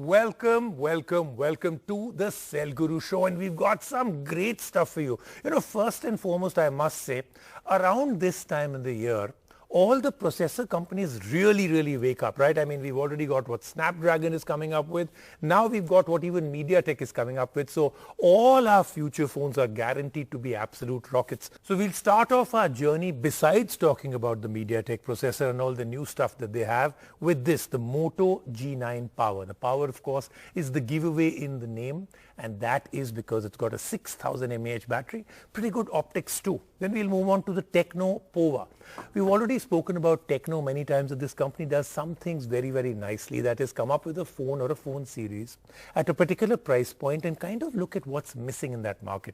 Welcome to the Cell Guru Show, and we've got some great stuff for you. First and foremost, I must say, around this time in the year, all the processor companies really wake up, right? I mean, we've already got what Snapdragon is coming up with. Now we've got what even MediaTek is coming up with. So all our future phones are guaranteed to be absolute rockets. So we'll start off our journey, besides talking about the MediaTek processor and all the new stuff that they have, with this, the Moto G9 Power. The Power, of course, is the giveaway in the name, and that is because it's got a 6000 mAh battery, pretty good optics too. Then we'll move on to the Tecno Pova. We've already spoken about Tecno many times, that this company does some things very nicely. That is, come up with a phone or a phone series at a particular price point and kind of look at what's missing in that market.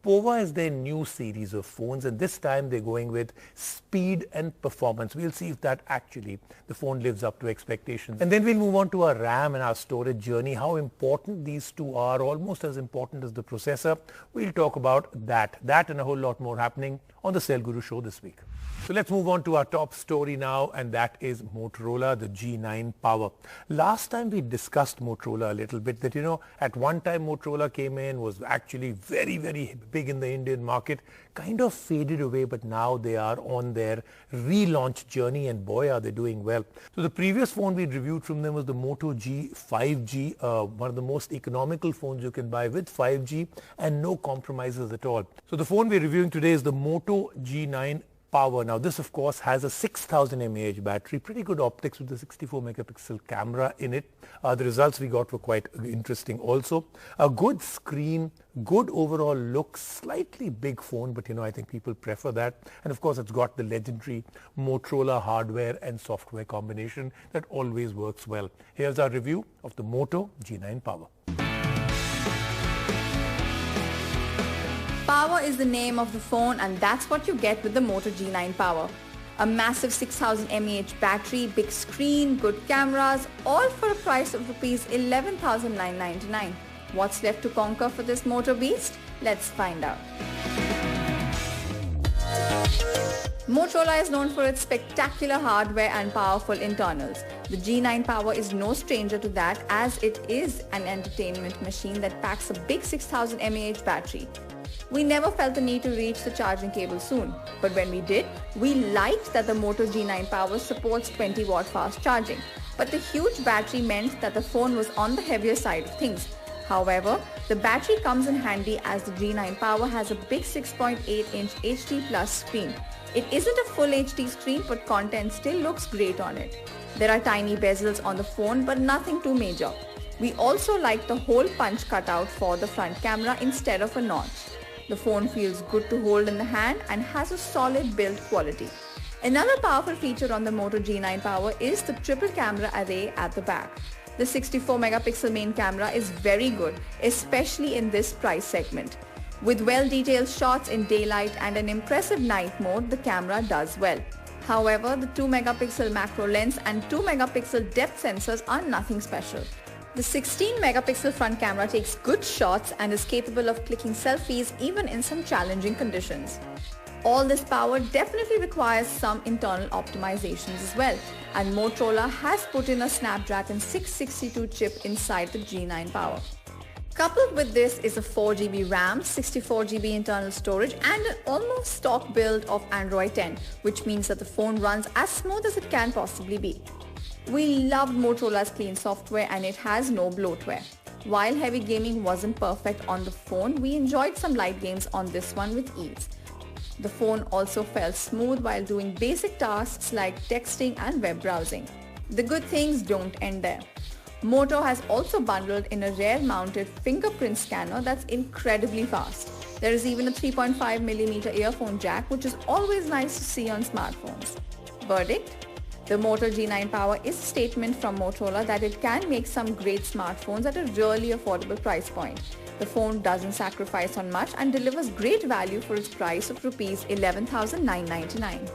Pova is their new series of phones, and this time they're going with speed and performance. We'll see if that actually, the phone lives up to expectations. And then we'll move on to our RAM and our storage journey, how important these two are, almost as important as the processor. We'll talk about that and a whole lot more happening on the Cell Guru Show this week. So let's move on to our top story now, and that is Motorola, the G9 Power. Last time we discussed Motorola a little bit, that at one time Motorola came in, was actually very big in the Indian market, kind of faded away, but now they are on their relaunch journey, and boy are they doing well. So the previous phone we reviewed from them was the Moto G 5G, one of the most economical phones you can buy with 5G and no compromises at all. So the phone we're reviewing today is the Moto G9 Power. Now this, of course, has a 6000 mAh battery, pretty good optics with the 64 megapixel camera in it. The results we got were quite interesting also. A good screen, good overall look, slightly big phone, but I think people prefer that. And of course, it's got the legendary Motorola hardware and software combination that always works well. Here's our review of the Moto G9 Power. Power is the name of the phone, and that's what you get with the Moto G9 Power. A massive 6000 mAh battery, big screen, good cameras, all for a price of Rs 11,999. What's left to conquer for this motor beast? Let's find out. Motorola is known for its spectacular hardware and powerful internals. The G9 Power is no stranger to that, as it is an entertainment machine that packs a big 6000 mAh battery. We never felt the need to reach the charging cable soon, but when we did, we liked that the Moto G9 Power supports 20 watt fast charging, but the huge battery meant that the phone was on the heavier side of things. However, the battery comes in handy, as the G9 Power has a big 6.8-inch HD Plus screen. It isn't a full HD screen, but content still looks great on it. There are tiny bezels on the phone, but nothing too major. We also like the hole punch cutout for the front camera instead of a notch. The phone feels good to hold in the hand and has a solid build quality. Another powerful feature on the Moto G9 Power is the triple camera array at the back. The 64 megapixel main camera is very good, especially in this price segment. With well-detailed shots in daylight and an impressive night mode, the camera does well. However, the 2 megapixel macro lens and 2 megapixel depth sensors are nothing special. The 16 megapixel front camera takes good shots and is capable of clicking selfies even in some challenging conditions. All this power definitely requires some internal optimizations as well, and Motorola has put in a Snapdragon 662 chip inside the G9 Power. Coupled with this is a 4GB RAM, 64GB internal storage, and an almost stock build of Android 10, which means that the phone runs as smooth as it can possibly be. We loved Motorola's clean software, and it has no bloatware. While heavy gaming wasn't perfect on the phone, we enjoyed some light games on this one with ease. The phone also felt smooth while doing basic tasks like texting and web browsing. The good things don't end there. Moto has also bundled in a rear-mounted fingerprint scanner that's incredibly fast. There is even a 3.5mm earphone jack, which is always nice to see on smartphones. Verdict? The Moto G9 Power is a statement from Motorola that it can make some great smartphones at a really affordable price point. The phone doesn't sacrifice on much and delivers great value for its price of Rs 11,999.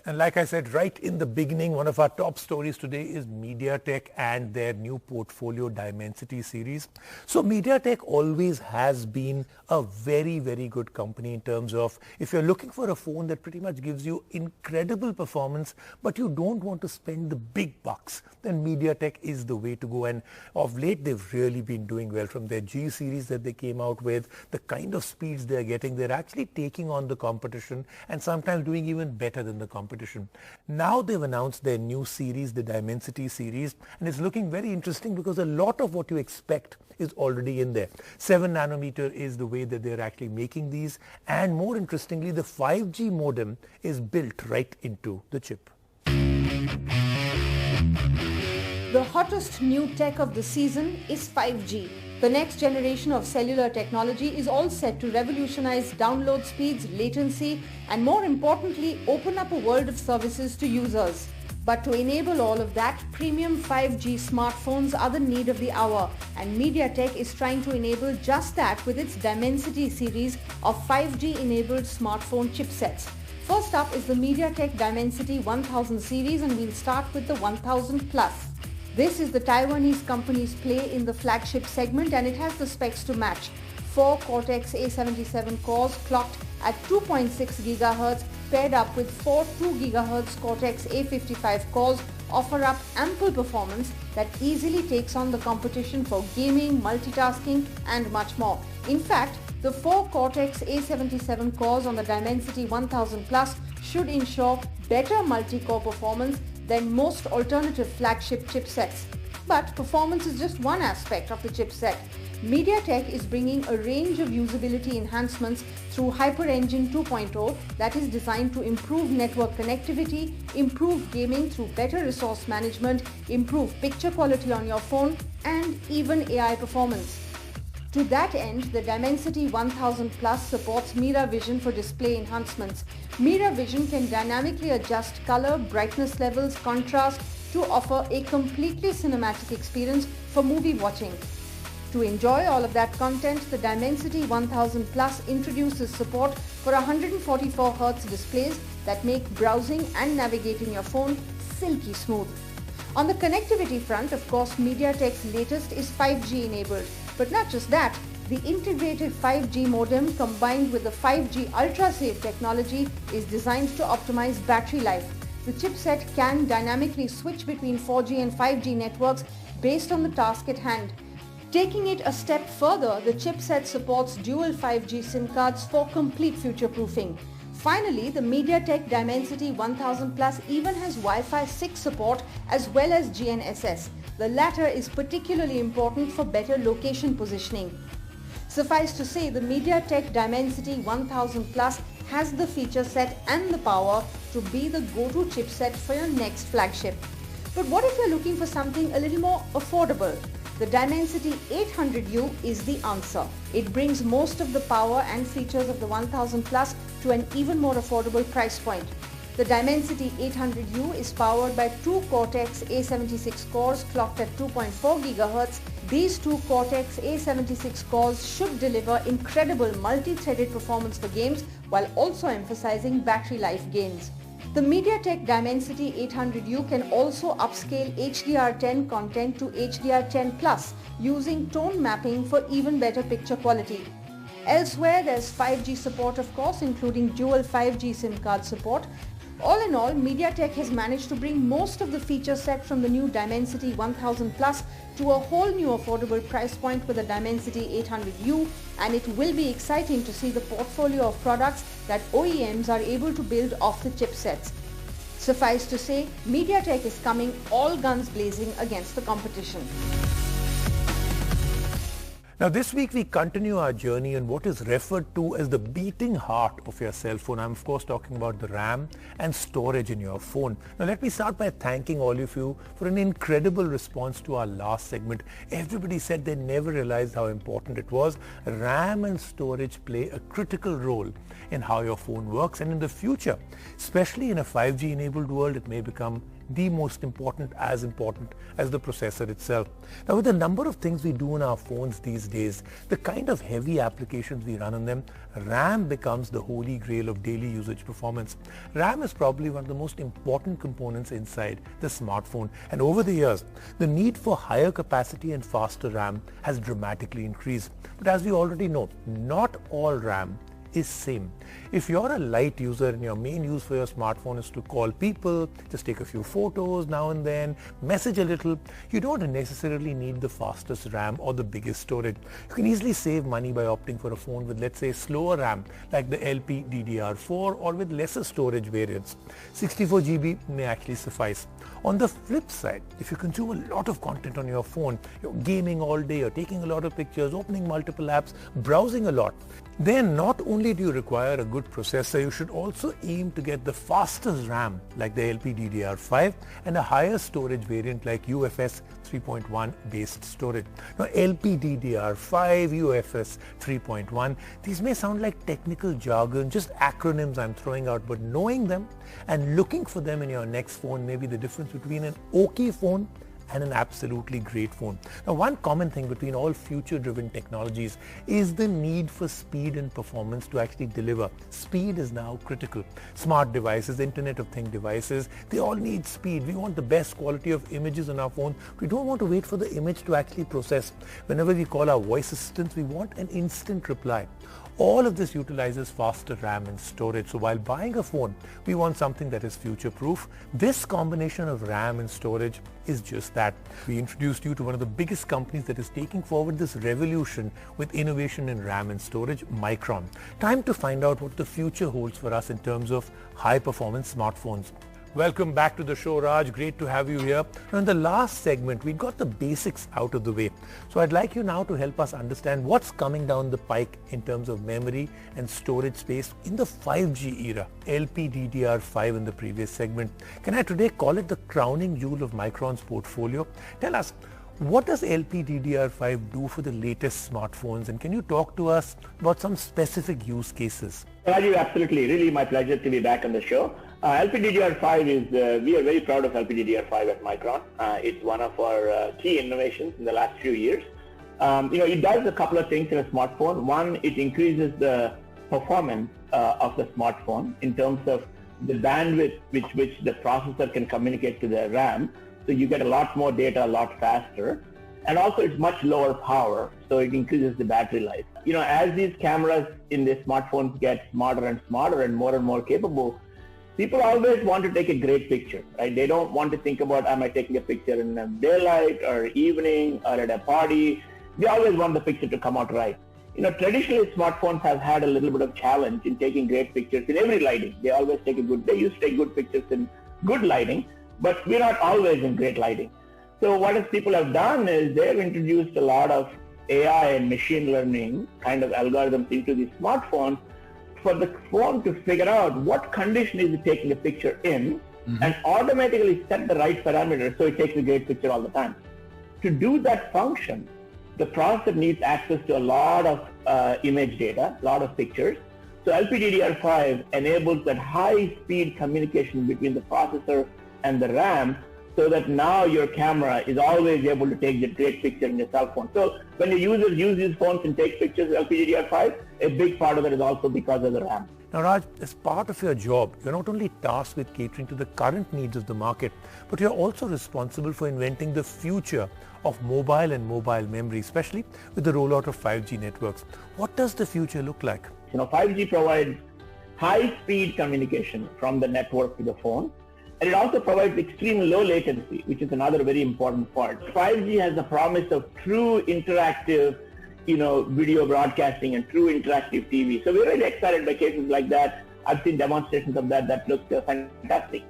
And like I said right in the beginning, one of our top stories today is MediaTek and their new portfolio Dimensity series. So MediaTek always has been a very, very good company in terms of if you're looking for a phone that pretty much gives you incredible performance, but you don't want to spend the big bucks, then MediaTek is the way to go. And of late, they've really been doing well. From their G series that they came out with, the kind of speeds they're getting, they're actually taking on the competition and sometimes doing even better than the competition. Now they've announced their new series, the Dimensity series, and it's looking very interesting because a lot of what you expect is already in there. 7 nanometer is the way that they're actually making these, and more interestingly, the 5G modem is built right into the chip. The hottest new tech of the season is 5G. The next generation of cellular technology is all set to revolutionize download speeds, latency, and more importantly, open up a world of services to users. But to enable all of that, premium 5G smartphones are the need of the hour, and MediaTek is trying to enable just that with its Dimensity series of 5G-enabled smartphone chipsets. First up is the MediaTek Dimensity 1000 series, and we'll start with the 1000 Plus. This is the Taiwanese company's play in the flagship segment, and it has the specs to match. 4 Cortex A77 cores clocked at 2.6 GHz paired up with 4 2 GHz Cortex A55 cores offer up ample performance that easily takes on the competition for gaming, multitasking and much more. In fact, the 4 Cortex A77 cores on the Dimensity 1000 Plus should ensure better multi-core performance than most alternative flagship chipsets. But performance is just one aspect of the chipset. MediaTek is bringing a range of usability enhancements through HyperEngine 2.0 that is designed to improve network connectivity, improve gaming through better resource management, improve picture quality on your phone, and even AI performance. To that end, the Dimensity 1000 Plus supports MiraVision for display enhancements. MiraVision can dynamically adjust color, brightness levels, contrast to offer a completely cinematic experience for movie watching. To enjoy all of that content, the Dimensity 1000 Plus introduces support for 144Hz displays that make browsing and navigating your phone silky smooth. On the connectivity front, of course, MediaTek's latest is 5G enabled. But not just that, the integrated 5G modem combined with the 5G ultra-safe technology is designed to optimize battery life. The chipset can dynamically switch between 4G and 5G networks based on the task at hand. Taking it a step further, the chipset supports dual 5G SIM cards for complete future-proofing. Finally, the MediaTek Dimensity 1000 Plus even has Wi-Fi 6 support as well as GNSS. The latter is particularly important for better location positioning. Suffice to say, the MediaTek Dimensity 1000 Plus has the feature set and the power to be the go-to chipset for your next flagship. But what if you're looking for something a little more affordable? The Dimensity 800U is the answer. It brings most of the power and features of the 1000 Plus to an even more affordable price point. The Dimensity 800U is powered by 2 Cortex A76 cores clocked at 2.4 GHz. These 2 Cortex A76 cores should deliver incredible multi-threaded performance for games while also emphasizing battery life gains. The MediaTek Dimensity 800U can also upscale HDR10 content to HDR10 Plus using tone mapping for even better picture quality. Elsewhere, there's 5G support, of course, including dual 5G SIM card support. All in all, MediaTek has managed to bring most of the feature set from the new Dimensity 1000 Plus to a whole new affordable price point with the Dimensity 800U, and it will be exciting to see the portfolio of products that OEMs are able to build off the chipsets. Suffice to say, MediaTek is coming all guns blazing against the competition. Now this week we continue our journey on what is referred to as the beating heart of your cell phone. I'm of course talking about the RAM and storage in your phone. Now let me start by thanking all of you for an incredible response to our last segment. Everybody said they never realized how important it was. RAM and storage play a critical role in how your phone works, and in the future, especially in a 5G enabled world, it may become the most important as the processor itself. Now, with the number of things we do on our phones these days, the kind of heavy applications we run on them, RAM becomes the holy grail of daily usage performance. RAM is probably one of the most important components inside the smartphone, and over the years, the need for higher capacity and faster RAM has dramatically increased. But as we already know, not all RAM is same. If you're a light user and your main use for your smartphone is to call people, just take a few photos now and then, message a little, you don't necessarily need the fastest RAM or the biggest storage. You can easily save money by opting for a phone with, let's say, slower RAM like the LPDDR4 or with lesser storage variants. 64 GB may actually suffice. On the flip side, if you consume a lot of content on your phone, you're gaming all day, you're taking a lot of pictures, opening multiple apps, browsing a lot, then not only do you require a good processor, you should also aim to get the fastest RAM like the LPDDR5 and a higher storage variant like UFS 3.1 based storage. Now LPDDR5, UFS 3.1, these may sound like technical jargon, just acronyms I'm throwing out, but knowing them and looking for them in your next phone may be the difference between an okay phone and an absolutely great phone. Now, one common thing between all future-driven technologies is the need for speed and performance to actually deliver. Speed is now critical. Smart devices, Internet of Things devices, they all need speed. We want the best quality of images on our phone. We don't want to wait for the image to actually process. Whenever we call our voice assistants, we want an instant reply. All of this utilizes faster RAM and storage. So while buying a phone, we want something that is future-proof. This combination of RAM and storage is just that. We introduced you to one of the biggest companies that is taking forward this revolution with innovation in RAM and storage, Micron. Time to find out what the future holds for us in terms of high-performance smartphones. Welcome back to the show, Raj. Great to have you here. Now, in the last segment, we got the basics out of the way. So I'd like you now to help us understand what's coming down the pike in terms of memory and storage space in the 5G era. LPDDR5 in the previous segment. Can I today call it the crowning jewel of Micron's portfolio? Tell us, what does LPDDR5 do for the latest smartphones, and can you talk to us about some specific use cases? Raju, absolutely. Really my pleasure to be back on the show. LPDDR5 is, we are very proud of LPDDR5 at Micron. It's one of our key innovations in the last few years. It does a couple of things in a smartphone. One, it increases the performance of the smartphone in terms of the bandwidth which the processor can communicate to the RAM. So you get a lot more data a lot faster. And also it's much lower power, so it increases the battery life. As these cameras in the smartphones get smarter and smarter and more capable, people always want to take a great picture, right? They don't want to think about, am I taking a picture in daylight or evening or at a party? They always want the picture to come out right. Traditionally smartphones have had a little bit of challenge in taking great pictures in every lighting. They used to take good pictures in good lighting, but we're not always in great lighting. So what people have done is they've introduced a lot of AI and machine learning kind of algorithms into the smartphone for the phone to figure out what condition is it taking a picture in and automatically set the right parameters so it takes a great picture all the time. To do that function, the processor needs access to a lot of image data, a lot of pictures. So LPDDR5 enables that high-speed communication between the processor and the RAM, so that now your camera is always able to take the great picture in your cell phone. So when your users use these phones and take pictures with LPDDR5, a big part of it is also because of the RAM. Now Raj, as part of your job, you're not only tasked with catering to the current needs of the market, but you're also responsible for inventing the future of mobile and mobile memory, especially with the rollout of 5G networks. What does the future look like? 5G provides high-speed communication from the network to the phone. And it also provides extremely low latency, which is another very important part. 5G has the promise of true interactive, video broadcasting and true interactive TV. So we're really excited by cases like that. I've seen demonstrations of that look fantastic.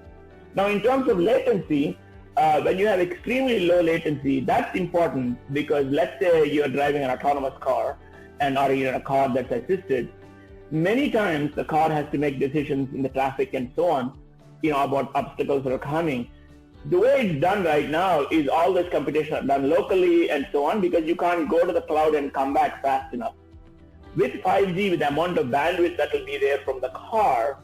Now, in terms of latency, when you have extremely low latency, that's important because let's say you're driving an autonomous car or you're in a car that's assisted. Many times the car has to make decisions in the traffic and so on, about obstacles that are coming. The way it's done right now is all this computation are done locally and so on because you can't go to the cloud and come back fast enough. With 5G, with the amount of bandwidth that will be there from the car,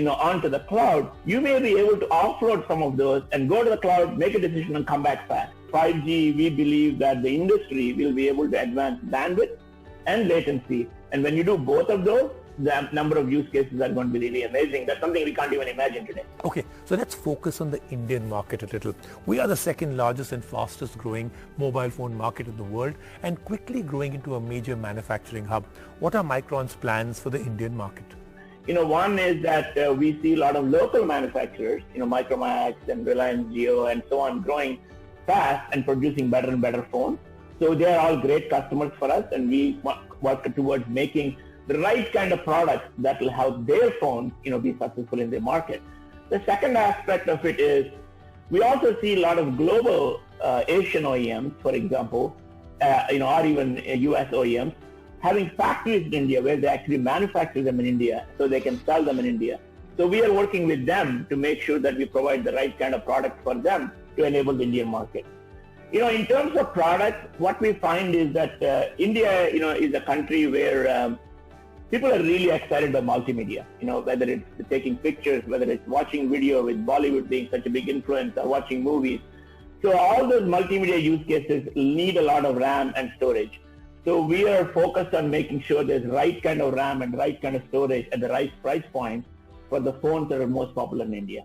onto the cloud, you may be able to offload some of those and go to the cloud, make a decision and come back fast. 5G, we believe that the industry will be able to advance bandwidth and latency. And when you do both of those, the number of use cases are going to be really amazing. That's something we can't even imagine today. Okay, so let's focus on the Indian market a little. We are the second largest and fastest growing mobile phone market in the world and quickly growing into a major manufacturing hub. What are Micron's plans for the Indian market? One is that we see a lot of local manufacturers, Micromax and Reliance Jio and so on, growing fast and producing better and better phones. So they are all great customers for us, and we work towards making the right kind of products that will help their phones, be successful in the market. The second aspect of it is we also see a lot of global Asian OEMs, for example, or even US OEMs, having factories in India where they actually manufacture them in India so they can sell them in India. So we are working with them to make sure that we provide the right kind of product for them to enable the Indian market. In terms of products, what we find is that India, is a country where people are really excited by multimedia, whether it's taking pictures, whether it's watching video with Bollywood being such a big influence, or watching movies. So all those multimedia use cases need a lot of RAM and storage. So we are focused on making sure there's right kind of RAM and right kind of storage at the right price point for the phones that are most popular in India.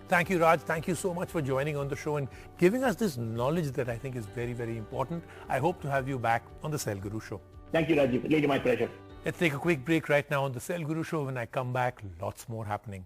Thank you, Raj. Thank you so much for joining on the show and giving us this knowledge that I think is very, very important. I hope to have you back on the Cell Guru Show. Thank you, Rajiv. Really my pleasure. Let's take a quick break right now on the Cell Guru Show. When I come back, lots more happening.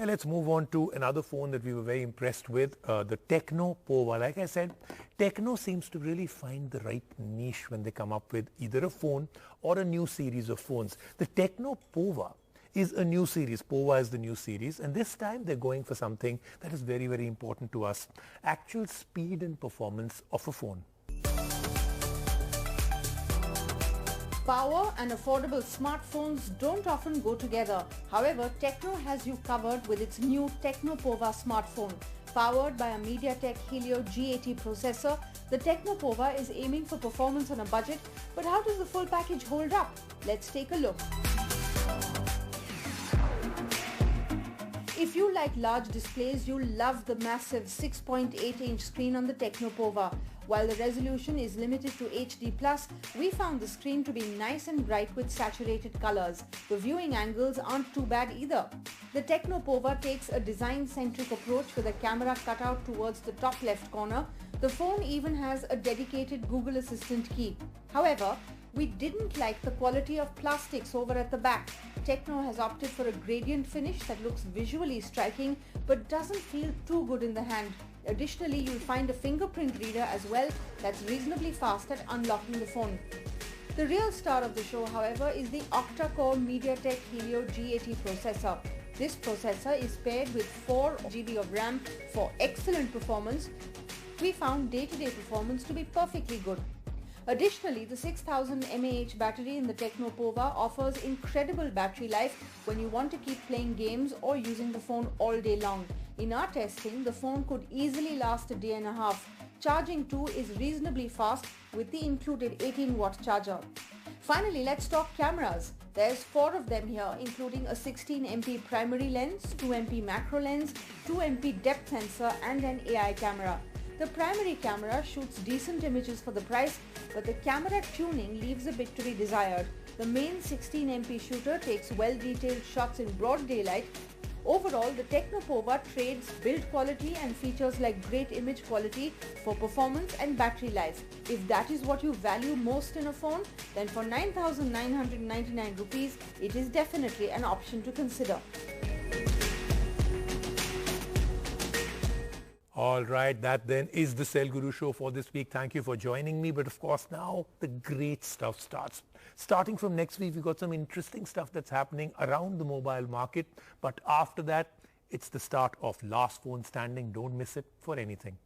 Let's move on to another phone that we were very impressed with, the Tecno Pova. Like I said, Tecno seems to really find the right niche when they come up with either a phone or a new series of phones. The Tecno Pova is a new series. Pova is the new series, and this time they're going for something that is very, very important to us: actual speed and performance of a phone. Power and affordable smartphones don't often go together. However, Tecno has you covered with its new Tecno Pova smartphone. Powered by a MediaTek Helio G80 processor, the Tecno Pova is aiming for performance on a budget, but how does the full package hold up? Let's take a look. If you like large displays, you'll love the massive 6.8-inch screen on the Tecno Pova. While the resolution is limited to HD+, we found the screen to be nice and bright with saturated colors. The viewing angles aren't too bad either. The Tecno Pova takes a design-centric approach with a camera cut out towards the top left corner. The phone even has a dedicated Google Assistant key. However, we didn't like the quality of plastics over at the back. Tecno has opted for a gradient finish that looks visually striking but doesn't feel too good in the hand. Additionally, you'll find a fingerprint reader as well that's reasonably fast at unlocking the phone. The real star of the show, however, is the octa-core MediaTek Helio G80 processor. This processor is paired with 4 GB of RAM for excellent performance. We found day-to-day performance to be perfectly good. Additionally, the 6000 mAh battery in the Tecno Pova offers incredible battery life when you want to keep playing games or using the phone all day long. In our testing, the phone could easily last a day and a half. Charging too is reasonably fast with the included 18-watt charger. Finally, let's talk cameras. There's 4 of them here, including a 16MP primary lens, 2MP macro lens, 2MP depth sensor and an AI camera. The primary camera shoots decent images for the price, but the camera tuning leaves a bit to be desired. The main 16MP shooter takes well-detailed shots in broad daylight. Overall, the Tecno Pova trades build quality and features like great image quality for performance and battery life. If that is what you value most in a phone, then for 9,999 rupees, it is definitely an option to consider. All right, that then is the Cell Guru Show for this week. Thank you for joining me. But of course, now the great stuff starts. Starting from next week, we've got some interesting stuff that's happening around the mobile market. But after that, it's the start of Last Phone Standing. Don't miss it for anything.